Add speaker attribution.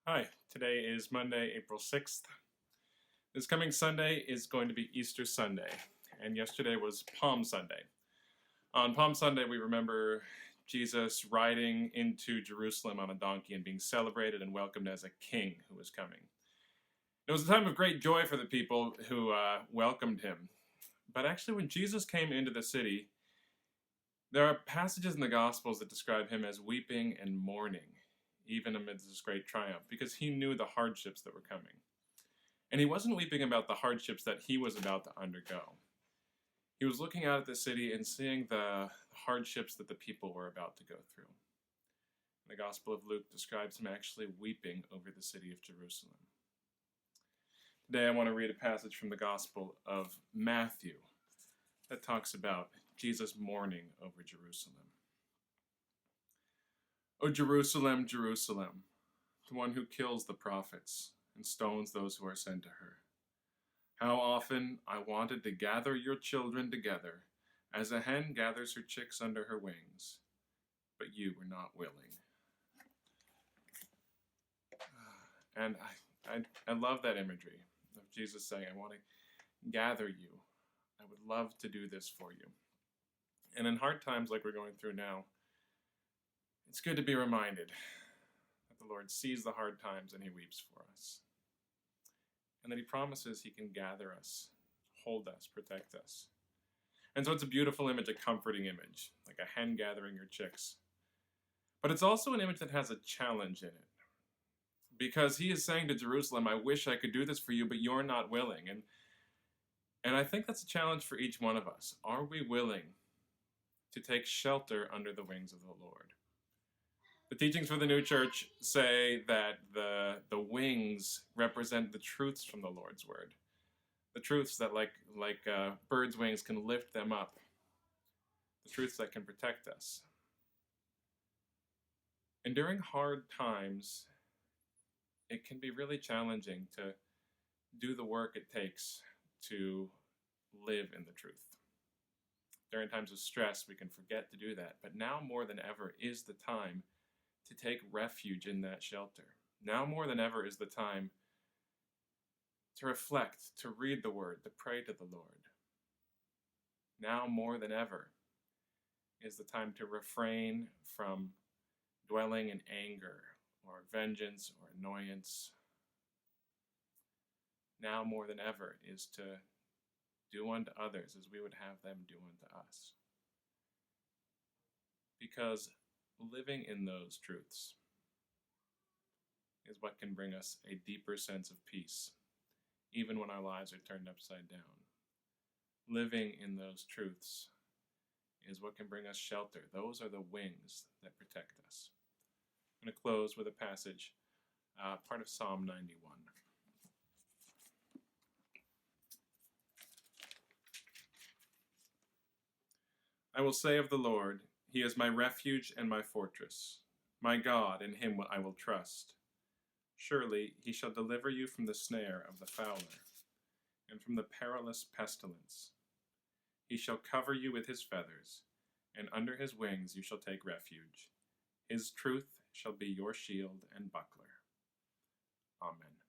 Speaker 1: Hi, today is Monday, April 6th. This coming Sunday is going to be Easter Sunday, and yesterday was Palm Sunday. On Palm Sunday, we remember Jesus riding into Jerusalem on a donkey and being celebrated and welcomed as a king who was coming. It was a time of great joy for the people who welcomed him. But actually, when Jesus came into the city, there are passages in the Gospels that describe him as weeping and mourning, even amidst this great triumph, because he knew the hardships that were coming. And he wasn't weeping about the hardships that he was about to undergo. He was looking out at the city and seeing the hardships that the people were about to go through. The Gospel of Luke describes him actually weeping over the city of Jerusalem. Today I want to read a passage from the Gospel of Matthew that talks about Jesus mourning over Jerusalem. O Jerusalem, Jerusalem, the one who kills the prophets and stones those who are sent to her. How often I wanted to gather your children together, as a hen gathers her chicks under her wings, but you were not willing. And I love that imagery of Jesus saying, I want to gather you. I would love to do this for you. And in hard times like we're going through now, it's good to be reminded that the Lord sees the hard times and he weeps for us. And that he promises he can gather us, hold us, protect us. And so it's a beautiful image, a comforting image, like a hen gathering her chicks. But it's also an image that has a challenge in it. Because he is saying to Jerusalem, I wish I could do this for you, but you're not willing. And I think that's a challenge for each one of us. Are we willing to take shelter under the wings of the Lord? The teachings for the new church say that the wings represent the truths from the Lord's word. The truths that like birds' wings can lift them up. The truths that can protect us. And during hard times, it can be really challenging to do the work it takes to live in the truth. During times of stress, we can forget to do that. But now more than ever is the time to take refuge in that shelter. Now more than ever is the time to reflect, to read the word, to pray to the Lord. Now more than ever is the time to refrain from dwelling in anger or vengeance or annoyance. Now more than ever is to do unto others as we would have them do unto us. Because living in those truths is what can bring us a deeper sense of peace, even when our lives are turned upside down. Living in those truths is what can bring us shelter. Those are the wings that protect us. I'm going to close with a passage, part of Psalm 91. I will say of the Lord, he is my refuge and my fortress. My God, in him I will trust. Surely he shall deliver you from the snare of the fowler, and from the perilous pestilence. He shall cover you with his feathers, and under his wings you shall take refuge. His truth shall be your shield and buckler. Amen.